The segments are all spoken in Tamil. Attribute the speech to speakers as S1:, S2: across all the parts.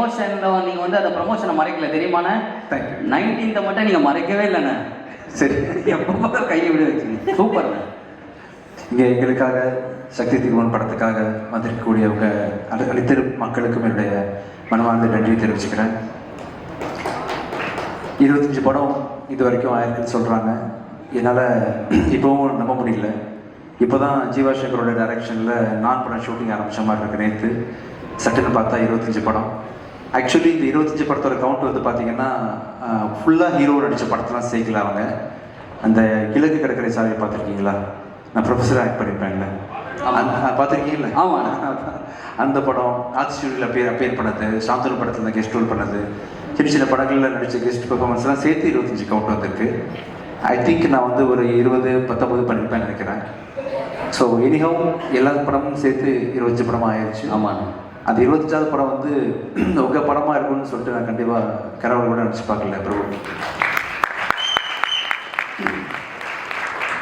S1: எமோஷனில் நீங்கள் வந்து அந்த ப்ரொமோஷனை மறைக்கல தெரியுமாண்ணே? 19th மட்டும் நீங்கள் மறைக்கவே இல்லைண்ணே.
S2: சரி,
S1: எப்போ கையை விட வச்சுங்க. சூப்பர்ண்ணே.
S2: இங்கே எங்களுக்காக சக்தி திருமணம் படத்துக்காக வந்திருக்கக்கூடியவங்க அனைத்து மக்களுக்கும் என்னுடைய மனமார்ந்த நன்றியை தெரிவிச்சுக்கிறேன். 25 படம் இது வரைக்கும் ஆயிருக்குன்னு சொல்கிறாங்க. என்னால் இப்போவும் நம்ப முடியல. இப்போ தான் ஜீவா சங்கரோட டைரக்ஷனில் நான் படம் ஷூட்டிங் ஆரம்பித்த மாதிரி இருக்கு. நேற்று சட்டுன்னு பார்த்தா 25 படம். ஆக்சுவலி இந்த 25 படத்தோட கவுண்ட் வந்து பார்த்தீங்கன்னா ஃபுல்லாக ஹீரோ நடித்த படத்தெல்லாம் சேர்க்கல. அவங்க அந்த கிழக்கு கடற்கரை சாலையை பார்த்துருக்கீங்களா? நான் ப்ரொஃபஸராக ஆக்ட் பண்ணியிருப்பேன்ல, பார்த்துருக்கீங்களா?
S1: ஆமாம்.
S2: அந்த படம் ஆர்ட் ஸ்டுடியோவில் அப்பேர் பண்ணது, சாந்தனு படத்தில் கெஸ்ட் ரோல் பண்ணது, சின்ன சின்ன படங்களில் நடித்த கெஸ்ட் பெர்ஃபார்மன்ஸ்லாம் சேர்த்து 25 கவுண்ட் வந்திருக்கு. ஐ திங்க் நான் வந்து ஒரு 20-19 பண்ணியிருப்பேன்னு நினைக்கிறேன். ஸோ எனிஹவ் எல்லா படமும் சேர்த்து 25 படமாக ஆயிடுச்சு.
S1: ஆமாம்.
S2: அந்த 25வது படம் வந்து உங்கள் படமாக இருக்கும்னு சொல்லிட்டு நான் கண்டிப்பாக கனவுல கூட நினச்சி பார்க்கல பிரபு.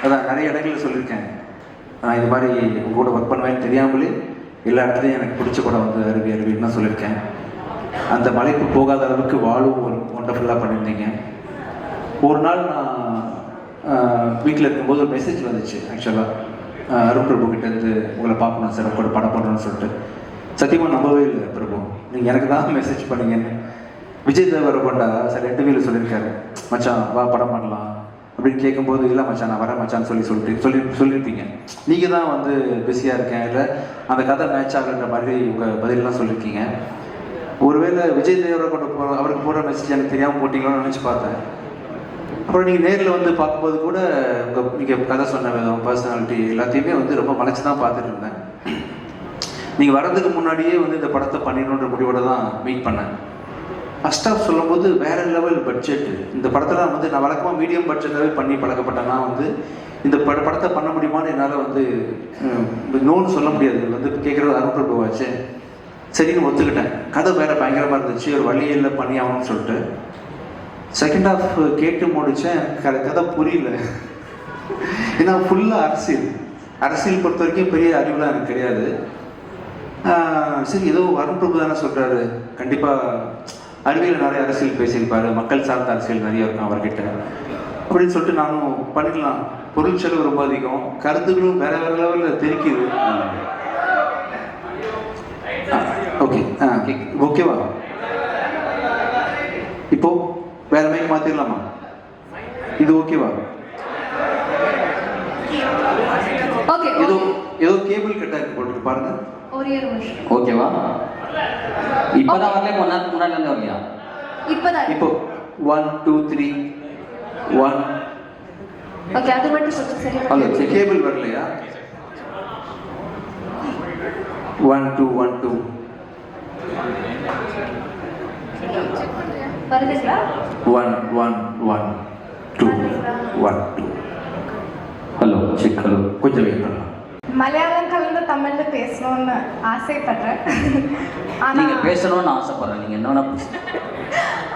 S2: அதான் நிறைய இடங்களில் சொல்லியிருக்கேன், நான் இது மாதிரி உங்க கூட ஒர்க் பண்ணுவேன்னு தெரியாமலே எல்லா இடத்துலையும் எனக்கு பிடிச்ச படம் வந்து அருவின்னு தான் சொல்லியிருக்கேன். அந்த மலைக்கு போகாத அளவுக்கு வாழும் ஒண்டர்ஃபுல்லாக பண்ணியிருந்தீங்க. ஒரு நாள் நான் வீட்டில் இருக்கும்போது ஒரு மெசேஜ் வந்துச்சு. ஆக்சுவலாக அருண் பிரபு கிட்டேருந்து உங்களை பார்க்கணும் சார், கூட படம் பண்ணுறோன்னு சொல்லிட்டு. சத்தியமாக நம்பவே இல்லை பிரபு, நீங்கள் எனக்கு தான் மெசேஜ் பண்ணீங்கன்னு. விஜய் தேவரகொண்டா சார் இன்டர்வியூவில் சொல்லியிருக்காரு, மச்சான் வா படம் பண்ணலாம் அப்படின்னு கேட்கும்போது, இல்லை மச்சான் நான் வரேன் மச்சான்னு சொல்லியிருப்பீங்க. நீங்கள் தான் வந்து பிஸியாக இருக்கேன், இல்லை அந்த கதை மேட்ச் ஆகுன்ற மாதிரி உங்கள் பதிலெலாம் சொல்லியிருக்கீங்க. ஒருவேளை விஜய் தேவரகொண்ட அவருக்கு போடுற மெசேஜ் எனக்கு தெரியாமல் போட்டிங்களோன்னு நினச்சி பார்த்தேன். அப்புறம் நீங்கள் நேரில் வந்து பார்க்கும்போது கூட நீங்கள் கதை சொன்ன விதம், பர்சனாலிட்டி எல்லாத்தையுமே வந்து ரொம்ப மலைச்சு தான் பார்த்துட்டு இருந்தேன். நீங்கள் வர்றதுக்கு முன்னாடியே வந்து இந்த படத்தை பண்ணிடணுன்ற முடிவோடு தான் மீட் பண்ணேன். ஃபஸ்ட் ஆஃப் சொல்லும்போது வேறு லெவல் பட்ஜெட். இந்த படத்தில் வந்து நான் வழக்கமாக மீடியம் பட்ஜெட்டாகவே பண்ணி பழக்கப்பட்டேன்னா வந்து இந்த படத்தை பண்ண முடியுமான்னு என்னால் வந்து நோன்னு சொல்ல முடியாது. வந்து கேட்குறது அருண் பிரபுவாச்சு. சரின்னு ஒத்துக்கிட்டேன். கதை வேறு பயங்கரமாக இருந்துச்சு, ஒரு வழியில் பண்ணி ஆகணும்னு சொல்லிட்டு செகண்ட் ஹாஃப் கேட்டு முடித்தேன். எனக்கு கதை புரியல. ஏன்னா ஃபுல்லாக அரசியல் பொறுத்த வரைக்கும் பெரிய அறிவுலாம் எனக்கு கிடையாது. சரி ஏதோ அருண் பிரபு தானே சொல்கிறாரு, கண்டிப்பாக அறிவியல் நிறைய அரசியல் பேசியிருப்பார், மக்கள் சார்ந்த அரசியல் நிறைய இருக்கும் அவர்கிட்ட அப்படின்னு சொல்லிட்டு நானும் பண்ணிடலாம். பொருள் செலவு ரொம்ப அதிகம், கருத்துக்களும் வேற வேற லெவலில் தெரிக்குது. ஓகே ஓகேவா? இப்போ வேற மைக் மாத்திரலாமா? இது ஓகேவா? ஏதோ கேபிள் கட் ஆகி போட்டு பாருங்க.
S1: ஓகேவா? இப்பதான் வரல, கொஞ்ச நேரத்துக்கு முன்னாடி இருந்து வரலையா?
S2: இப்போ 1 2 3 1.
S3: ஓகே, அது மட்டும் சரி.
S2: ஹலோ, கேபிள் வரலையா? 1 2 1 2
S3: வருதுங்களா?
S2: 1 1 1 2 1 2. Hello check. ஹலோ, கொஞ்சம் வெயிட் பண்ணலாம்.
S3: மலையாளம் கலந்து தமிழ்ல பேசணும்னு ஆசைப்படுறேன்.
S1: நீங்க பேசணும்னு ஆசைப்படுறேன். நீங்க என்ன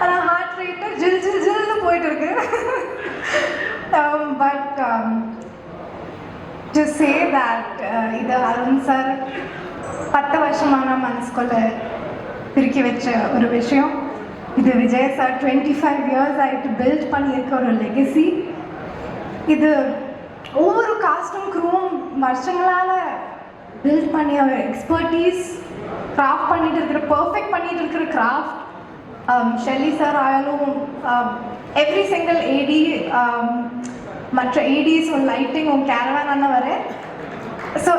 S3: ஆனால் ஹார்ட் ரேட்டு ஜில்னு போயிட்டு இருக்கு. பட் டு சே தட் இது அருண் சார் 10 வருஷமான மனசுக்குள்ள பிரிக்கி வச்ச ஒரு விஷயம். இது விஜய் சார் 25 இயர்ஸ் ஆகிட்டு பில்ட் பண்ணியிருக்க ஒரு லெகசி. இது ஒவ்வொரு காஸ்டும் க்ரூவும் வருஷங்களால் பில்ட் பண்ணிய ஒரு எக்ஸ்பர்டீஸ், கிராஃப்ட் பண்ணிட்டு இருக்கிற பர்ஃபெக்ட் பண்ணிட்டு இருக்கிற கிராஃப்ட். ஷெல்லி சார் ஆயாலும் எவ்ரி சிங்கிள் ஏடி, மற்ற ஏடிஸ், உன் லைட்டிங், உன் கேரவான் அண்ணா வர. So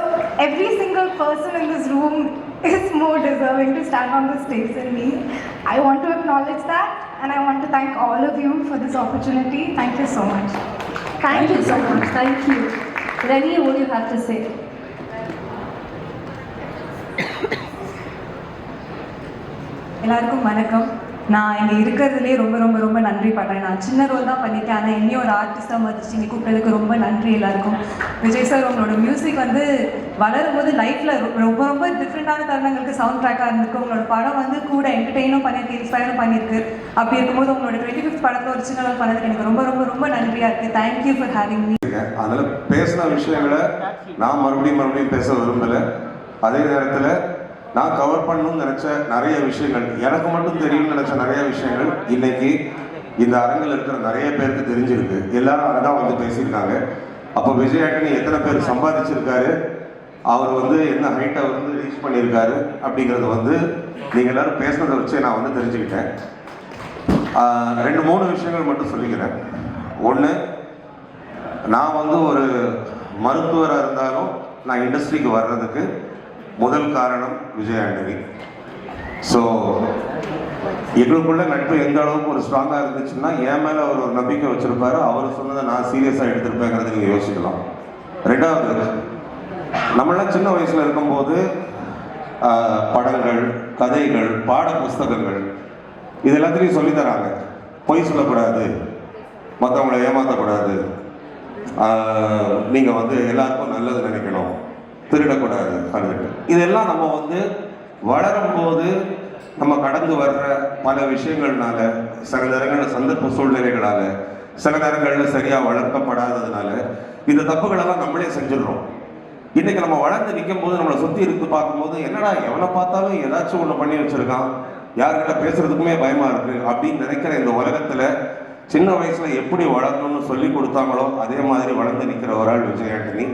S3: every single person in this room is more deserving to stand on the stage than me. I want to acknowledge that, and I want to thank all of you for this opportunity. Thank you so much.
S4: Thank you so much. Thank you. Rani, what do you have to say?
S5: எல்லாருக்கும் வணக்கம். நான் இங்கே இருக்கிறதுலே ரொம்ப ரொம்ப ரொம்ப நன்றி படுறேன். நான் சின்ன ரோல் தான் பண்ணியிருக்கேன், ஆனால் என்னையும் ஒரு ஆர்டிஸ்டாக மதிச்சு இங்கே கூப்பிட்டதுக்கு ரொம்ப நன்றி எல்லாருக்கும். விஜய் சார், உங்களோட மியூசிக் வந்து வளரும்போது லைஃப்பில் ரொம்ப ரொம்ப டிஃப்ரெண்ட்டான தருணங்களுக்கு சவுண்ட் ட்ராக்காக இருந்திருக்கு. உங்களோட படம் வந்து கூட என்டர்டெயினும் பண்ணியிருக்கு, இன்ஸ்பயரும் பண்ணியிருக்கு. அப்படி இருக்கும்போது உங்களோட 25th படத்தில் ஒரு சின்ன ரோல் பண்ணதுக்கு எனக்கு ரொம்ப ரொம்ப ரொம்ப நன்றியாக இருக்குது. Thank you for having me.
S6: அதில் பேசின விஷயங்களை நான் மறுபடியும் பேச விரும்பலை. அதே நேரத்தில் நான் கவர் பண்ணணும்னு நினச்ச நிறைய விஷயங்கள், எனக்கு மட்டும் தெரியும்னு நினச்ச நிறைய விஷயங்கள் இன்னைக்கு இந்த அரங்கில் இருக்கிற நிறைய பேருக்கு தெரிஞ்சிருக்கு. எல்லாரும் அதை தான் வந்து பேசியிருக்காங்க. அப்போ விஜய் ஆண்டனி எத்தனை பேர் சம்பாதிச்சிருக்காரு, அவர் வந்து என்ன ஹைட்டை வந்து ரீச் பண்ணியிருக்காரு அப்படிங்கிறது வந்து நீங்கள் எல்லாரும் பேசுனதை வச்சே நான் வந்து தெரிஞ்சுக்கிட்டேன். 2-3 விஷயங்கள் மட்டும் சொல்லிக்கிறேன். ஒன்று, நான் வந்து ஒரு மருத்துவராக இருந்தாலும் நான் இண்டஸ்ட்ரிக்கு வர்றதுக்கு முதல் காரணம் விஜய் ஆண்டனி. ஸோ எங்களுக்குள்ள நட்பு எந்த அளவுக்கு ஒரு ஸ்ட்ராங்காக இருந்துச்சுன்னா என் மேலே அவர் ஒரு நம்பிக்கை வச்சுருப்பாரு. அவர் சொன்னதை நான் சீரியஸாக எடுத்திருப்பேங்கிறது நீங்கள் யோசிக்கலாம். 2வது, நம்மளாம் சின்ன வயசில் இருக்கும்போது படங்கள், கதைகள், பாட புஸ்தகங்கள் இது எல்லாத்துலேயும் சொல்லித்தராங்க. பொய் சொல்லக்கூடாது, மற்றவங்களை ஏமாற்றக்கூடாது, நீங்கள் வந்து எல்லாருக்கும் நல்லது நினைக்கணும், திருடக்கூடாது அப்படின்ட்டு. இதெல்லாம் நம்ம வந்து வளரும்போது நம்ம கடந்து வர்ற பல விஷயங்கள்னால, சில நேரங்களில் சந்தர்ப்ப சூழ்நிலைகளால், சில நேரங்களில் சரியாக வளர்க்கப்படாததுனால இந்த தப்புகளெல்லாம் நம்மளே செஞ்சிடுறோம். இன்னைக்கு நம்ம வளர்ந்து நிற்கும் போது நம்மளை சுற்றி இருந்து பார்க்கும்போது என்னடா எவனை பார்த்தாலும் ஏதாச்சும் ஒன்று பண்ணி வச்சிருக்கான், யார்கிட்ட பேசுறதுக்குமே பயமா இருக்கு அப்படின்னு நினைக்கிற இந்த உலகத்துல சின்ன வயசுல எப்படி வளரணும்னு சொல்லி கொடுத்தாங்களோ அதே மாதிரி வளர்ந்து நிற்கிற ஒரு ஆள் விஜய் ஆண்டனி.